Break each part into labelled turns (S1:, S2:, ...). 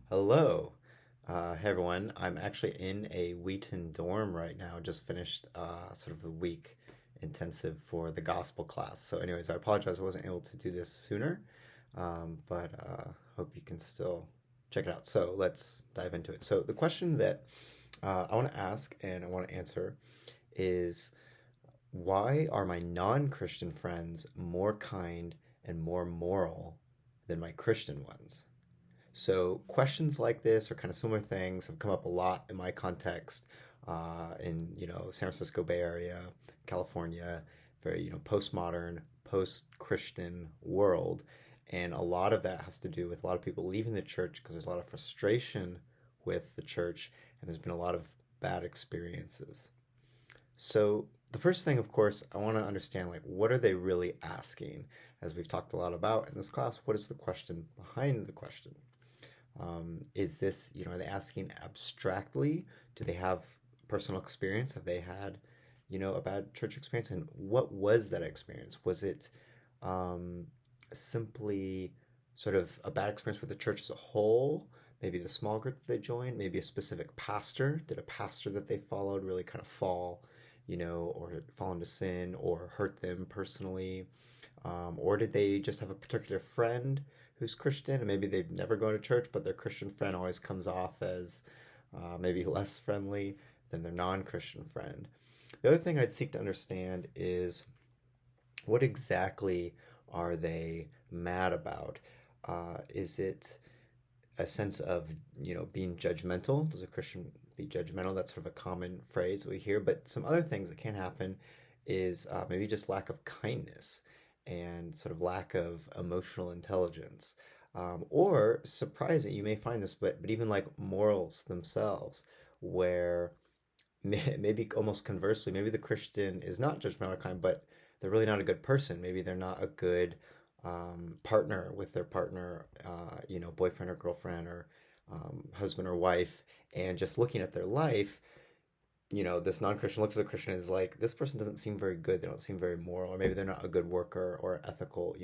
S1: Hello. Hey everyone. I'm actually in a Wheaton dorm right now. Just finished sort of a week intensive for the gospel class. So, anyways, I apologize I wasn't able to do this sooner, but hope you can still check it out. So, let's dive into it. So, the question that I want to ask and I want to answer is why are my non-Christian friends more kind and more moral than my Christian ones? So questions like this or kind of similar things have come up a lot in my context in San Francisco Bay Area, California, very postmodern, post-Christian world, and a lot of that has to do with a lot of people leaving the church because there's a lot of frustration with the church, and there's been a lot of bad experiences. So the first thing, of course, I want to understand like what are they really asking? As we've talked a lot about in this class, what is the question behind the question? Is this, are they asking abstractly? Do they have personal experience? Have they had, a bad church experience? And what was that experience? Was it um, simply sort of a bad experience with the church as a whole? Maybe the small group that they joined, maybe a specific pastor. Did a pastor that they followed really kind of fall, or fall into sin or hurt them personally? Or did they just have a particular friend who's Christian and maybe they've never gone to church, but their Christian friend always comes off as maybe less friendly than their non-Christian friend? The other thing I'd seek to understand is what exactly are they mad about? Is it a sense of, being judgmental? Does a Christian be judgmental? That's sort of a common phrase that we hear. But some other things that can happen is maybe just lack of kindness and sort of lack of emotional intelligence. Or surprising, you may find this, but even like morals themselves, where maybe almost conversely, maybe the Christian is not judgmental or kind, but they're really not a good person. Maybe they're not a good partner with their partner, boyfriend or girlfriend or husband or wife. And just looking at their life, this non-Christian looks at a Christian and is like, this person doesn't seem very good. They don't seem very moral, or maybe they're not a good worker or ethical,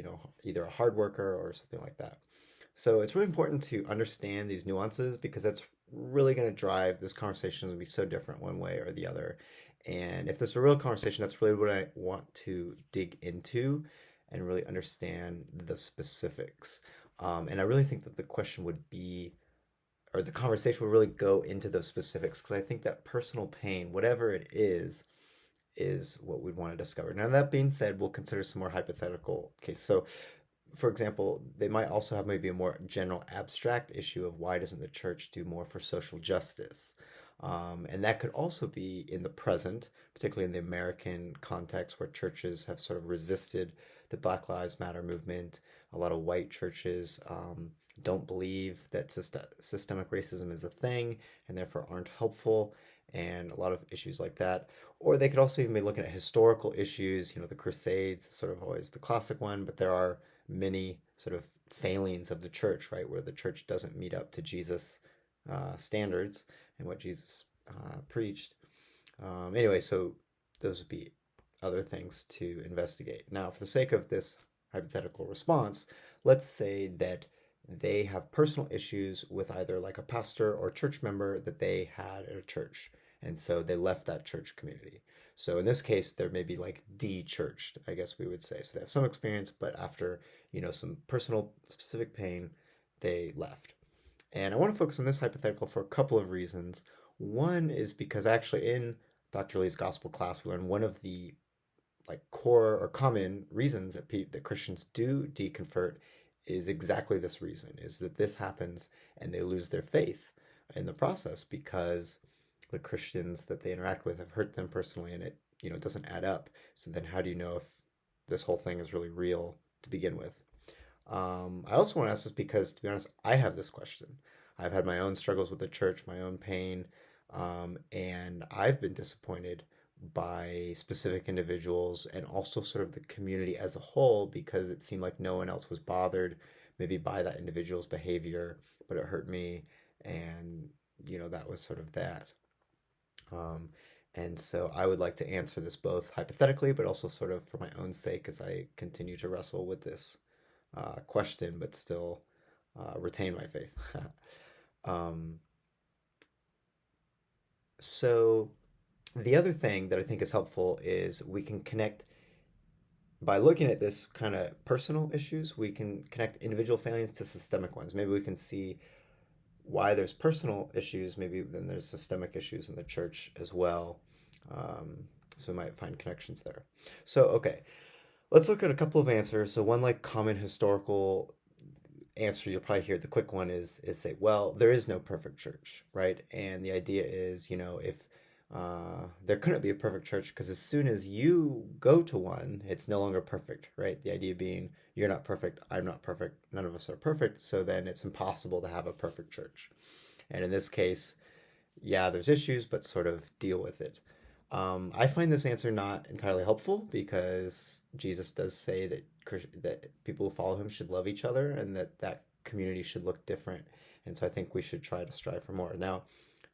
S1: either a hard worker or something like that. So it's really important to understand these nuances because that's really going to drive this conversation to be so different one way or the other. And if there's a real conversation, that's really what I want to dig into and really understand the specifics. And I really think that the question would be, or the conversation would really go into those specifics because I think that personal pain, whatever it is what we'd want to discover. Now, that being said, we'll consider some more hypothetical cases. So, for example, they might also have maybe a more general abstract issue of why doesn't the church do more for social justice? And that could also be in the present, particularly in the American context where churches have sort of resisted the Black Lives Matter movement. A lot of white churches don't believe that systemic racism is a thing and therefore aren't helpful, and a lot of issues like that. Or they could also even be looking at historical issues. The Crusades is sort of always the classic one, but there are many sort of failings of the church, right, where the church doesn't meet up to Jesus' standards and what Jesus preached. Anyway, so those would be other things to investigate. Now, for the sake of this hypothetical response, let's say that they have personal issues with either like a pastor or church member that they had at a church. And so they left that church community. So in this case, they're maybe like de-churched, I guess we would say. So they have some experience, but after, some personal specific pain, they left. And I want to focus on this hypothetical for a couple of reasons. One is because actually in Dr. Lee's gospel class, we learned one of the like core or common reasons that Christians do deconvert is exactly this reason, is that this happens and they lose their faith in the process because the Christians that they interact with have hurt them personally and it, doesn't add up. So then how do you know if this whole thing is really real to begin with? I also want to ask this because, to be honest, I have this question. I've had my own struggles with the church, my own pain, and I've been disappointed by specific individuals and also sort of the community as a whole because it seemed like no one else was bothered maybe by that individual's behavior, but it hurt me. And, that was sort of that. Um, and so I would like to answer this both hypothetically, but also sort of for my own sake as I continue to wrestle with this question, but still retain my faith. Um, so the other thing that I think is helpful is we can connect by looking at this kind of personal issues, we can connect individual failings to systemic ones. Maybe we can see why there's personal issues, maybe then there's systemic issues in the church as well. Um, so we might find connections there. So, okay, let's look at a couple of answers. So, one like common historical answer you'll probably hear, the quick one is say, well, there is no perfect church, right? And the idea is, if there couldn't be a perfect church because as soon as you go to one, it's no longer perfect, right? The idea being you're not perfect, I'm not perfect, none of us are perfect, so then it's impossible to have a perfect church. And in this case, yeah, there's issues, but sort of deal with it. I find this answer not entirely helpful because Jesus does say that people who follow him should love each other and that community should look different. And so I think we should try to strive for more. Now,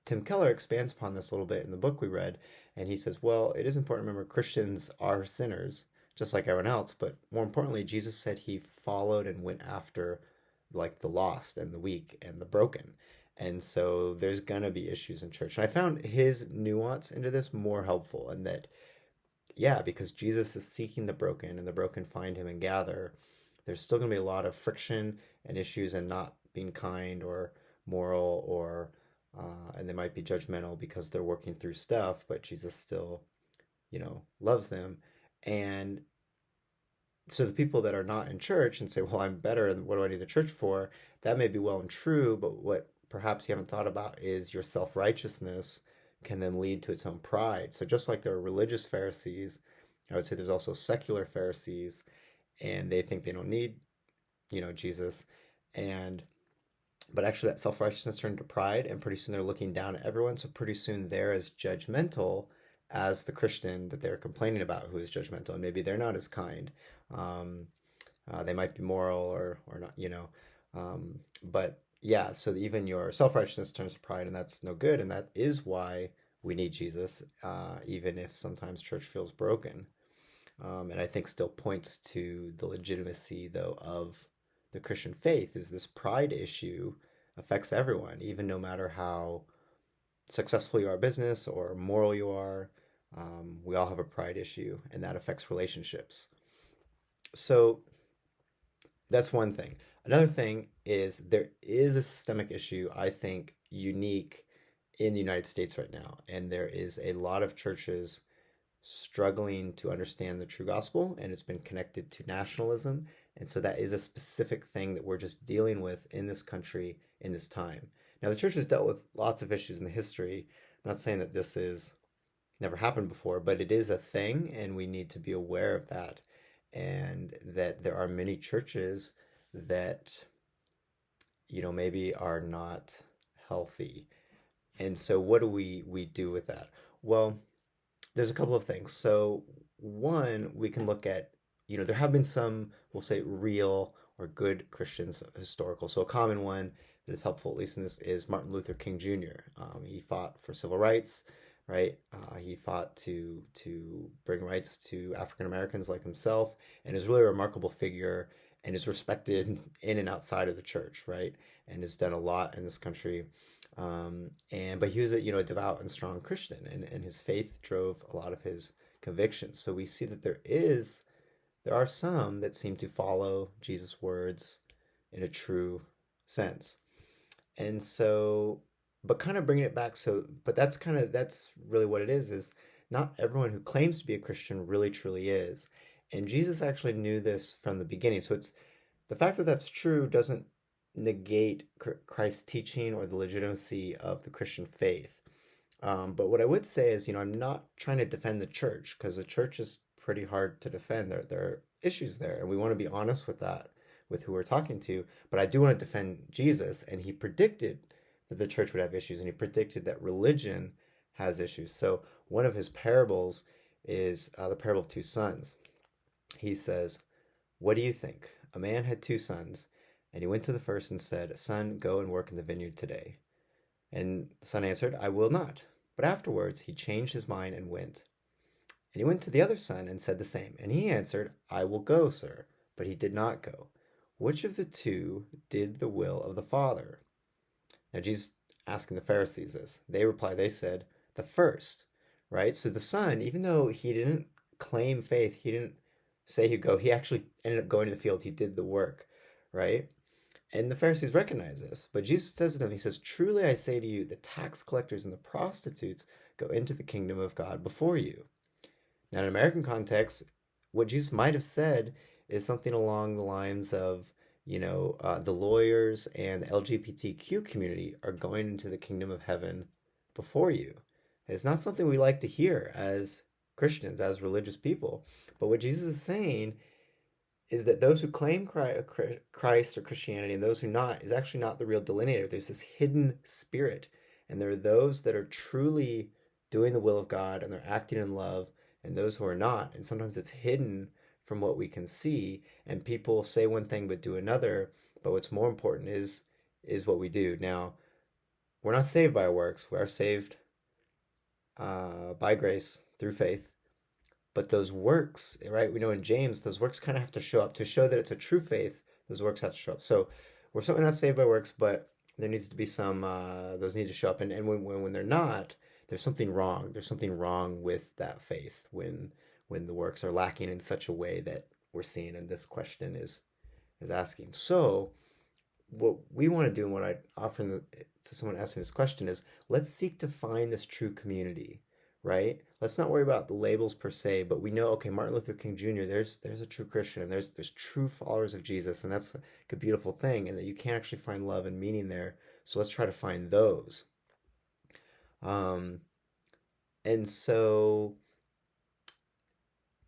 S1: Tim Keller expands upon this a little bit in the book we read, and he says, well, it is important to remember Christians are sinners, just like everyone else, but more importantly, Jesus said he followed and went after like the lost and the weak and the broken. And so there's going to be issues in church. And I found his nuance into this more helpful in that, yeah, because Jesus is seeking the broken and the broken find him and gather, there's still going to be a lot of friction and issues and not being kind or moral or, and they might be judgmental because they're working through stuff, but Jesus still, loves them. And so the people that are not in church and say, well, I'm better and what do I need the church for? That may be well and true, but what perhaps you haven't thought about is your self-righteousness can then lead to its own pride. So just like there are religious Pharisees, I would say there's also secular Pharisees, and they think they don't need, Jesus. And but actually that self-righteousness turned to pride, and pretty soon they're looking down at everyone. So pretty soon they're as judgmental as the Christian that they're complaining about who is judgmental, and maybe they're not as kind. Um, they might be moral or not, but yeah, so even your self-righteousness turns to pride, and that's no good, and that is why we need Jesus, even if sometimes church feels broken. And I think still points to the legitimacy, though, of the Christian faith is this pride issue affects everyone, even no matter how successful you are in business or moral you are. We all have a pride issue, and that affects relationships. So that's one thing. Another thing is there is a systemic issue, I think, unique in the United States right now. And there is a lot of churches struggling to understand the true gospel, and it's been connected to nationalism. And so that is a specific thing that we're just dealing with in this country in this time. Now, the church has dealt with lots of issues in the history. I'm not saying that this is never happened before, but it is a thing, and we need to be aware of that. And that there are many churches that, maybe are not healthy. And so what do we do with that? Well, there's a couple of things. So one, we can look at, there have been some, we'll say, real or good Christians historical. So a common one that is helpful, at least in this, is Martin Luther King Jr. He fought for civil rights, right? He fought to bring rights to African Americans like himself, and is really a remarkable figure and is respected in and outside of the church, right? And has done a lot in this country. But he was a devout and strong Christian, and his faith drove a lot of his convictions. So we see that there are some that seem to follow Jesus' words in a true sense. And so, but kind of bringing it back, but that's really what it is not everyone who claims to be a Christian really truly is. And Jesus actually knew this from the beginning. So it's the fact that that's true doesn't negate Christ's teaching or the legitimacy of the Christian faith. But what I would say is, I'm not trying to defend the church because the church is pretty hard to defend. There are issues there, and we want to be honest with that, with who we're talking to. But I do want to defend Jesus, and he predicted that the church would have issues, and he predicted that religion has issues. So one of his parables is the parable of two sons. He says, "What do you think? A man had two sons, and he went to the first and said, 'Son, go and work in the vineyard today.' And the son answered, 'I will not.' But afterwards he changed his mind and went. And he went to the other son and said the same. And he answered, 'I will go, sir.' But he did not go. Which of the two did the will of the father?" Now, Jesus asking the Pharisees this. They reply, they said, the first, right? So the son, even though he didn't claim faith, he didn't say he'd go, he actually ended up going to the field. He did the work, right? And the Pharisees recognize this. But Jesus says to them, he says, truly I say to you, the tax collectors and the prostitutes go into the kingdom of God before you. Now, in an American context, what Jesus might have said is something along the lines of, the lawyers and the LGBTQ community are going into the kingdom of heaven before you. It's not something we like to hear as Christians, as religious people. But what Jesus is saying is that those who claim Christ or Christianity and those who not is actually not the real delineator. There's this hidden spirit, and there are those that are truly doing the will of God and they're acting in love, and those who are not. And sometimes it's hidden from what we can see, and people say one thing but do another. But what's more important is what we do. Now, we're not saved by our works. We are saved by grace through faith. But those works, right? We know in James, those works kind of have to show up to show that it's a true faith. Those works have to show up. So we're certainly not saved by works, but there needs to be some, those need to show up. And when they're not, there's something wrong. There's something wrong with that faith when the works are lacking in such a way that we're seeing. And this question is asking. So what we want to do and what I offer to someone asking this question is let's seek to find this true community, right? Let's not worry about the labels per se, but we know, okay, Martin Luther King Jr., there's a true Christian and there's true followers of Jesus, and that's a beautiful thing, and that you can actually find love and meaning there. So let's try to find those. Um, and so,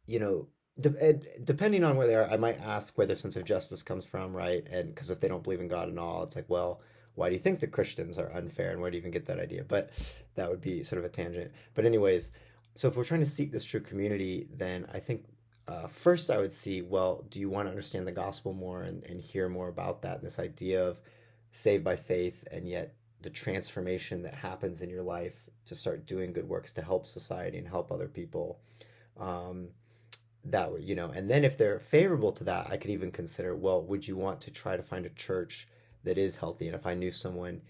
S1: you know, depending on where they are, I might ask where their sense of justice comes from, right? And because if they don't believe in God and all, it's like, well, why do you think the Christians are unfair, and where do you even get that idea? But that would be sort of a tangent. But anyways, so if we're trying to seek this true community, then I think first I would see, well, do you want to understand the gospel more and hear more about that? This idea of saved by faith, and yet the transformation that happens in your life to start doing good works to help society and help other people. Um, that would, and then if they're favorable to that, I could even consider, well, would you want to try to find a church that is healthy? And if I knew someone,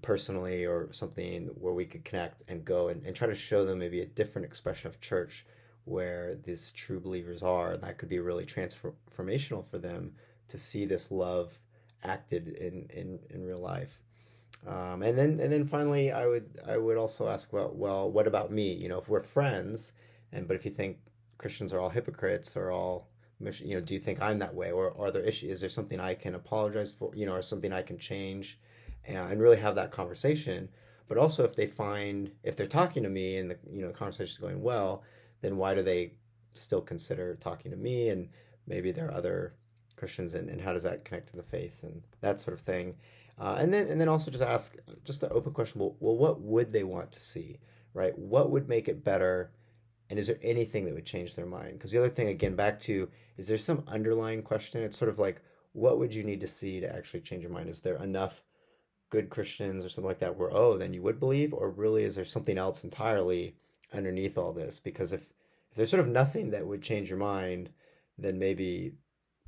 S1: personally or something where we could connect and go and try to show them maybe a different expression of church where these true believers are, that could be really transformational for them to see this love acted in real life. And then finally, I would also ask, well, what about me? If we're friends, but if you think Christians are all hypocrites or all, do you think I'm that way, or are there issues? Is there something I can apologize for, or something I can change, and really have that conversation? But also, if they're talking to me and the conversation is going well, then why do they still consider talking to me? And maybe there are other Christians, and how does that connect to the faith and that sort of thing? And then also just ask just an open question. Well, what would they want to see, right? What would make it better? And is there anything that would change their mind? Because the other thing, again, back to, is there some underlying question? It's sort of like, what would you need to see to actually change your mind? Is there enough good Christians or something like that where, oh, then you would believe? Or really, is there something else entirely underneath all this? Because if there's sort of nothing that would change your mind, then maybe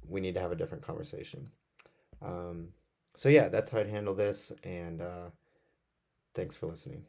S1: we need to have a different conversation. Um, so yeah, that's how I'd handle this. And thanks for listening.